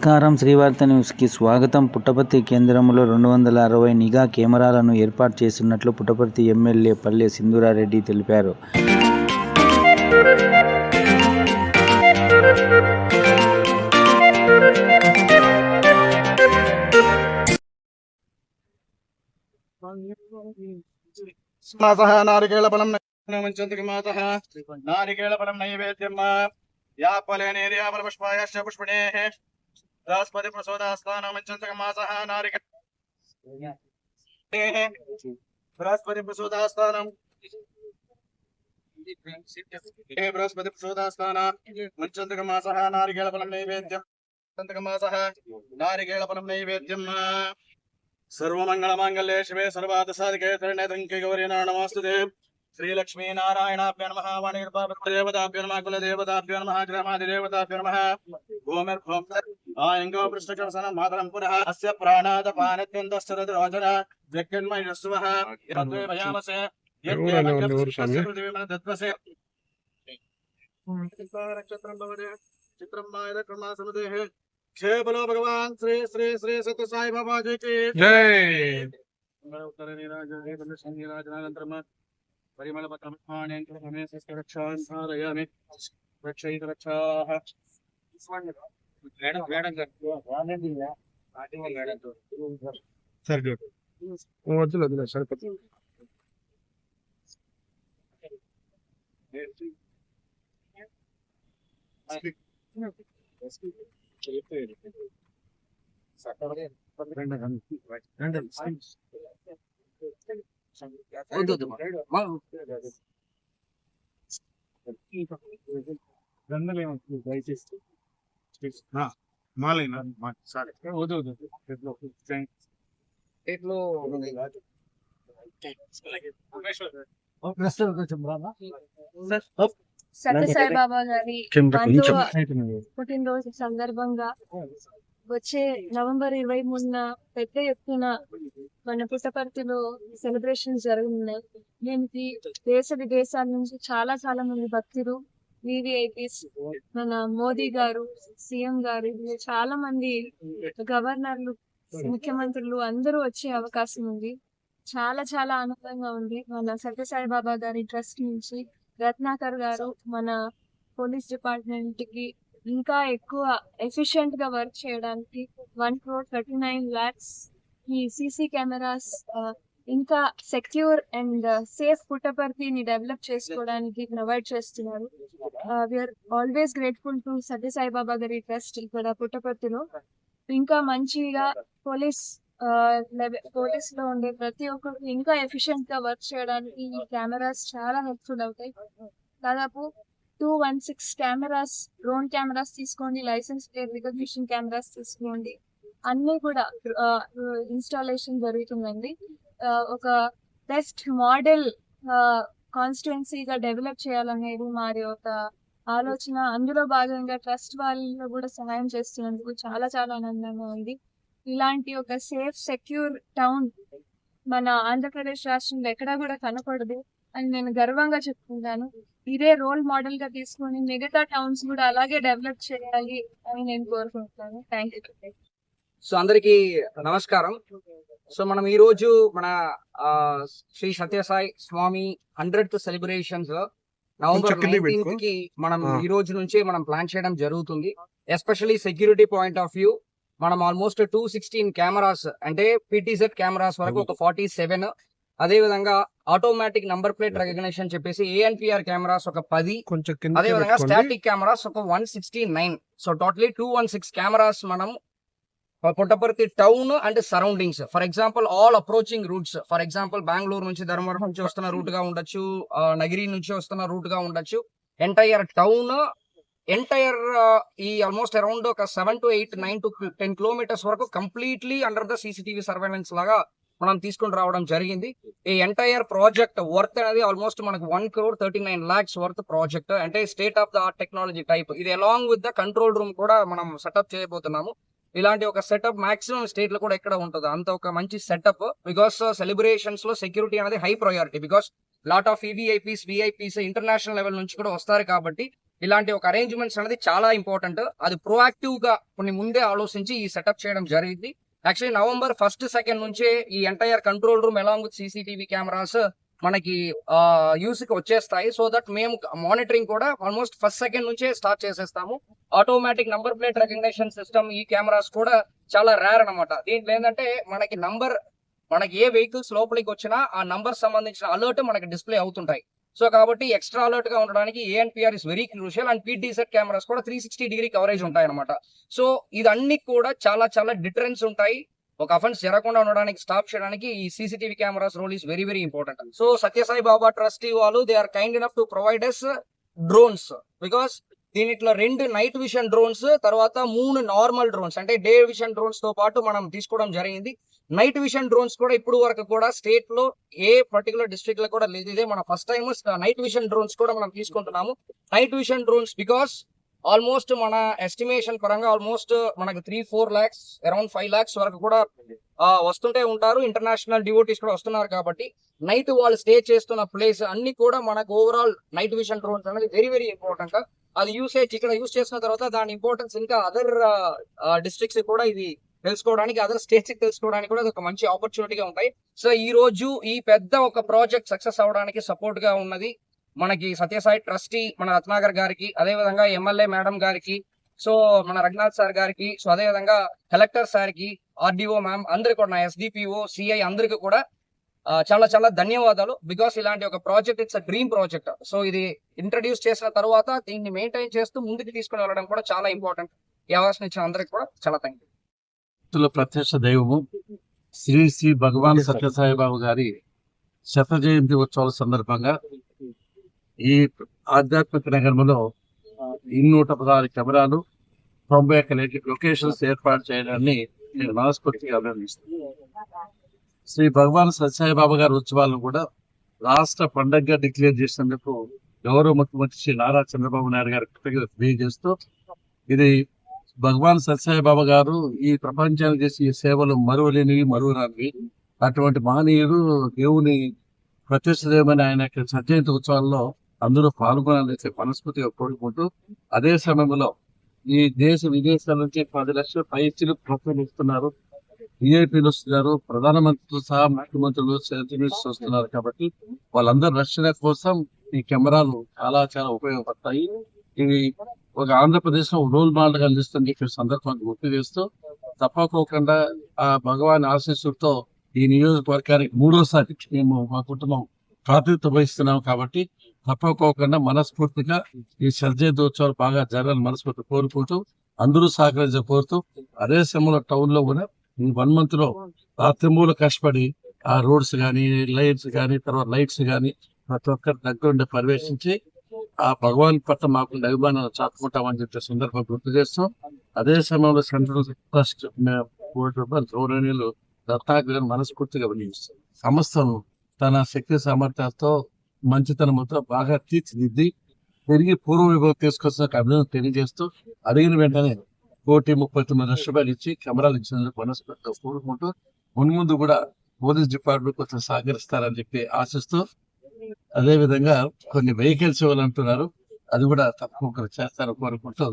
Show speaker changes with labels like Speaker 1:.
Speaker 1: నమస్కారం. శ్రీవార్త న్యూస్కి స్వాగతం. పుట్టపర్తి కేంద్రంలో 260 నిఘా కెమెరాలను ఏర్పాటు చేస్తున్నట్లు పుట్టపర్తి ఎమ్మెల్యే పల్లె సింధూరారెడ్డి తెలిపారు.
Speaker 2: నారికేళఫలం నారికేళఫలం నైవేద్యం యాపలేనేర్యాపలపుష్పాయశ్చ పుష్పిణేః బృహస్పతి ప్రసోదాస్థానమంచంతకమాసః బృహస్పతి ప్రసోదాస్థానం బృహస్పతి ప్రసోదాస్థాన మంచంతకమాసః నారికేళఫలం నైవేద్యం సంతకమాసః నారికేళఫలం నైవేద్యం सर्वमंगलमांगल्ये शिवे सर्वार्थसाधिके शरण्ये गौरी नमोस्तुते श्रीलक्ष्मी नारायणाभ्यो नमः वाणीर्देवताभ्यो नमः कुलदेवताभ्यो नमः ग्रामादिदेवताभ्यो नमः भूमिर्भूम आयंगो पृष्ठकर्षणं मातरं पुनः अस्य प्राणादपानत्यन्तश्चरद्रोचन व्यक्तिन्मयस्वः यद्वे भयामसे यद्वे नक्षत्रं भवति चित्रं मायद क्रमासमदेः जय बोलो भगवान श्री श्री श्री सत्य साई बाबा जी की जय। उत्तर नीराजनानंतरम परिमल पत्रमाणे रक्षा सारयामि रक्षैत रक्षाः सर जो वदला सर
Speaker 3: సత్య సాయిబాబా గారి పుట్టినరోజు సందర్భంగా వచ్చే నవంబర్ 23న పెద్ద ఎత్తున మన పుట్టపర్తిలో సెలబ్రేషన్స్ జరుగుతున్నాయి. దీనికి దేశ విదేశాల నుంచి చాలా మంది భక్తులు, వివిఐపీస్, మన మోదీ గారు, సీఎం గారు, చాలా మంది గవర్నర్లు, ముఖ్యమంత్రులు అందరూ వచ్చే అవకాశం ఉంది. చాలా ఆనందంగా ఉంది. మన సత్య సాయిబాబా గారి ట్రస్ట్ నుంచి రత్నాకర్ గారు మన పోలీస్ డిపార్ట్మెంట్ కి ఇంకా ఎక్కువ ఎఫిషియెంట్ గా వర్క్ చేయడానికి 1,39,00,000 ఈ సీసీ కెమెరాస్ ఇంకా సెక్యూర్ అండ్ సేఫ్ పుట్టపర్తిని డెవలప్ చేసుకోవడానికి ప్రొవైడ్ చేస్తున్నారు. వీఆర్ ఆల్వేస్ గ్రేట్ఫుల్ టు సత్య సాయిబాబా గారి ట్రస్ట్ ఇక్కడ పుట్టపర్తిలో. ఇంకా మంచిగా పోలీస్ లో ఉండే ప్రతి ఒక్కరికి ఇంకా ఎఫిషియెంట్ గా వర్క్ చేయడానికి ఈ కెమెరాస్ చాలా హెల్ప్ఫుల్ అవుతాయి. దాదాపు 216 కెమెరాస్, డ్రోన్ కెమెరాస్ తీసుకోండి, లైసెన్స్ ప్లేట్ రికగ్నిషన్ కెమెరాస్ తీసుకోండి, అన్ని కూడా ఇన్స్టాలేషన్ జరుగుతుందండి. ఒక బెస్ట్ మోడల్ కాన్స్టిట్యుయెన్సీగా డెవలప్ చేయాలనేది మాది ఒక ఆలోచన. అందులో భాగంగా ట్రస్ట్ వాళ్ళు కూడా సహాయం చేస్తున్నందుకు చాలా ఆనందంగా ఉంది. ఇలాంటి ఒక సేఫ్ సెక్యూర్ టౌన్ మన ఆంధ్రప్రదేశ్ రాష్ట్రంలో ఎక్కడా కూడా కనపడదు అని నేను గర్వంగా చెప్పుకుంటాను. ఇదే రోల్ మోడల్ గా తీసుకొని మిగతా టౌన్స్ కూడా అలాగే డెవలప్ చేయాలి అని నేను కోరుకుంటున్నాను. Thank you.
Speaker 4: సో అందరికి నమస్కారం. సో మనం ఈ రోజు మన శ్రీ సత్యసాయి స్వామి 100th సెలబ్రేషన్స్ నవంబర్ 19th కి మనం ఈ రోజు నుంచే మనం ప్లాన్ చేయడం జరుగుతుంది. Especially security point of view మనం ఆల్మోస్ట్ 216 కెమెరాస్ అంటే పీటీజెడ్ కెమెరాస్ వరకు ఒక 47, అదే విధంగా ఆటోమేటిక్ నంబర్ ప్లేట్ రికగ్నిషన్ చెప్పేసి ఏఎన్పిఆర్ కెమెరాస్ ఒక 10, అదే విధంగా స్టాటిక్ కెమెరాస్ ఒక 169. సో టోటలీ 216 కెమెరాస్ మనం Puttaparthi town and surroundings. For example all approaching roots, for example Bengaluru నుంచి, ధర్మవరం నుంచి వస్తున్న రూట్ గా ఉండొచ్చు, నగిరి నుంచి వస్తున్న రూట్ గా ఉండొచ్చు. ఎంటైర్ టౌన్ ఈ ఆల్మోస్ట్ అరౌండ్ ఒక 7 to 8, 9 to 10 కిలోమీటర్స్ వరకు completely under the CCTV surveillance లాగా మనం తీసుకుని రావడం జరిగింది. ఈ ఎంటైర్ ప్రాజెక్ట్ వర్త్ అనేది ఆల్మోస్ట్ మనకు 1,39,00,000 వర్త్ ప్రాజెక్ట్. అంటే state of the art technology type. ఇది along with the control room కూడా మనం సెటప్ చేయబోతున్నాము. ఇలాంటి ఒక సెటప్ మాక్సిమం స్టేట్ లో కూడా ఎక్కడ ఉంటుంది అంత ఒక మంచి సెటప్. బికాస్ సెలబ్రేషన్స్ లో సెక్యూరిటీ అనేది high priority. Because lot of VIPs international level నుంచి కూడా వస్తారు కాబట్టి ఇలాంటి ఒక అరేంజ్మెంట్స్ అనేది చాలా ఇంపార్టెంట్. అది ప్రొయాక్టివ్ గా కొన్ని ముందే ఆలోచించి ఈ సెటప్ చేయడం జరిగింది. యాక్చువల్లీ November 1st, 2nd నుంచే ఈ entire control room along with CCTV cameras మనకి యూస్ కి వచ్చేస్తాయి. సో దట్ మేము మానిటరింగ్ కూడా ఆల్మోస్ట్ 1st, 2nd నుంచే స్టార్ట్ చేసేస్తాము. Automatic number plate recognition system ఈ కెమెరాస్ కూడా చాలా రేర్ అనమాట. దీంట్లో ఏంటంటే మనకి ఏ వెహికల్స్ లోపలికి వచ్చినా ఆ నంబర్ సంబంధించిన అలర్ట్ మనకి డిస్ప్లే అవుతుంటాయి. సో కాబట్టి ఎక్స్ట్రా అలర్ట్ గా ఉండడానికి ANPR is very crucial. And PTZ cameras కూడా 360 కవరేజ్ ఉంటాయి అనమాట. సో ఇదన్నీ కూడా చాలా చాలా డిటరెన్స్ ఉంటాయి. ఒక అఫెన్స్ జరగకుండా ఉండడానికి, స్టాప్ చేయడానికి ఈ CCTV cameras role is very very important. So Sathya Sai Baba trustee వాళ్ళు they are kind enough to provide us drones. Because దీనిట్లో 2 నైట్ విషన్ డ్రోన్స్, తర్వాత 3 నార్మల్ డ్రోన్స్ అంటే డే విషన్ డ్రోన్స్ తో పాటు మనం తీసుకోవడం జరిగింది. నైట్ విషన్ డ్రోన్స్ కూడా ఇప్పుడు వరకు కూడా స్టేట్ లో ఏ పర్టికులర్ డిస్ట్రిక్ట్ లో కూడా లేదు. ఇదే మన first time night vision drones కూడా మనం తీసుకుంటున్నాము. Night vision drones because almost మన ఎస్టిమేషన్ పరంగా ఆల్మోస్ట్ మనకు 3-4 lakhs, అరౌండ్ 5 lakhs వరకు కూడా వస్తుంటే ఉంటారు. ఇంటర్నేషనల్ డివోటీస్ కూడా వస్తున్నారు కాబట్టి నైట్ వాళ్ళు స్టే చేస్తున్న ప్లేస్ అన్ని కూడా మనకు ఓవరాల్ నైట్ విషన్ డ్రోన్స్ అనేది వెరీ వెరీ ఇంపార్టెంట్. అది ఇక్కడ యూస్ చేసిన తర్వాత దాని ఇంపార్టెన్స్ ఇంకా అదర్ డిస్ట్రిక్ట్స్ కూడా ఇది తెలుసుకోవడానికి, అదర్ స్టేట్స్ తెలుసుకోవడానికి కూడా ఒక మంచి ఆపర్చునిటీగా ఉంటాయి. సో ఈ రోజు ఈ పెద్ద ఒక ప్రాజెక్ట్ సక్సెస్ అవడానికి సపోర్ట్ గా ఉన్నది మనకి సత్యసాయి ట్రస్టీ మన రత్నాకర్ గారికి, అదే విధంగా MLA మేడం గారికి, సో మన రఘునాథ్ సార్ గారికి, సో అదే విధంగా కలెక్టర్ సార్ కి, RDO మ్యామ్ అందరికి కూడా, SDPO, CI అందరికి కూడా చాలా చాలా ధన్యవాదాలు. బికాస్ ఇలాంటి ఒక project it's a dream project. So ఇది ఇంట్రడ్యూస్ చేసిన తర్వాత దీన్ని మెయింటైన్ చేస్తూ ముందుకు తీసుకుని వెళ్ళడం కూడా చాలా ఇంపార్టెంట్. ఈ అవకాశం ఇచ్చిన అందరికి కూడా చాలా థ్యాంక్ యూ.
Speaker 5: ప్రత్యక్ష దైవము శ్రీ శ్రీ భగవాన్ సత్యసాయి బాబు గారి 100వ జయంతి ఉత్సవాల సందర్భంగా ఈ ఆధ్యాత్మిక నగరంలో 216 కెమెరాలు, 91 లొకేషన్స్ ఏర్పాటు చేయడాన్ని నేను మనస్ఫూర్తిగా అభినందిస్తున్నాను. శ్రీ భగవాన్ సత్యసాయి బాబా గారి ఉత్సవాలను కూడా రాష్ట్ర పండుగగా డిక్లేర్ చేసినందుకు గౌరవ ముఖ్యమంత్రి శ్రీ నారా చంద్రబాబు నాయుడు గారి కృతజ్ఞతలు తెలియజేస్తూ, ఇది భగవాన్ సత్యసాయి బాబా గారు ఈ ప్రపంచానికి చేసే ఈ సేవలు మరువలేనివి, మరువరానివి. అటువంటి మహనీయుడు దేవుని ప్రత్యక్షదేవమైన ఆయన యొక్క జయంతి ఉత్సవాల్లో అందరూ పాల్గొనాలని మనస్ఫూర్తిగా కోరుకుంటూ, అదే సమయంలో ఈ దేశ విదేశాల నుంచి 10 లక్షల పైచీలు ప్రోత్సహిస్తున్నారు, విఐపీలు వస్తున్నారు, ప్రధానమంత్రులు సహా ముఖ్యమంత్రులు, సెలబ్రిటీస్ వస్తున్నారు. కాబట్టి వాళ్ళందరి రక్షణ కోసం ఈ కెమెరాలు చాలా చాలా ఉపయోగపడతాయి. ఇవి ఒక ఆంధ్రప్రదేశ్ లో రోల్ మోడల్ గా నిలుస్తుంది సందర్భాన్ని గుర్తు చేస్తూ, తప్పకోకుండా ఆ భగవాన్ ఆశీస్సులతో ఈ నియోజకవర్గానికి 3వసారి మేము మా కుటుంబం ప్రాతినిధ్యం వహిస్తున్నాం. కాబట్టి తప్పకోకుండా మనస్ఫూర్తిగా ఈ జయంతోత్సవాలు బాగా జరగాలని మనస్ఫూర్తి కోరుకుంటూ, అందరూ సహకరించ కోరుతూ, అదే సమయంలో టౌన్ లో కూడా ఈ 1 month లో రాత్రిమూల కష్టపడి ఆ రోడ్స్ కానీ, లైట్స్ కానీ, తర్వాత లైట్స్ కానీ ప్రతి ఒక్కరి దగ్గరుండి పర్యవేక్షించి ఆ భగవాన్ పట్ల మాకు అభిమానాలు చాటుకుంటామని చెప్పే సందర్భం గుర్తు చేస్తాం. అదే సమయంలో సెంట్రల్ ట్రస్ట్ గౌరవనీయులు రత్నాకర్ మనస్ఫూర్తిగా వినియోగిస్తాం. సంస్థను తన శక్తి సామర్థ్యాలతో మంచితనంతో బాగా తీర్చిదిద్ది తిరిగి పూర్వ విభాగం తీసుకొచ్చిన అభినందన తెలియజేస్తూ, అడిగిన వెంటనే 1,39 లక్షల రూపాయలు ఇచ్చి కెమెరాలు ఇచ్చినందుకు మనస్ఫూర్తిగా కోరుకుంటూ, మున్ముందు కూడా పోలీస్ డిపార్ట్మెంట్ కొంచెం సహకరిస్తారని చెప్పి ఆశిస్తూ, అదే విధంగా కొన్ని వెహికల్స్ ఇవ్వాలంటున్నారు, అది కూడా తప్పకుండా చేస్తారని కోరుకుంటూ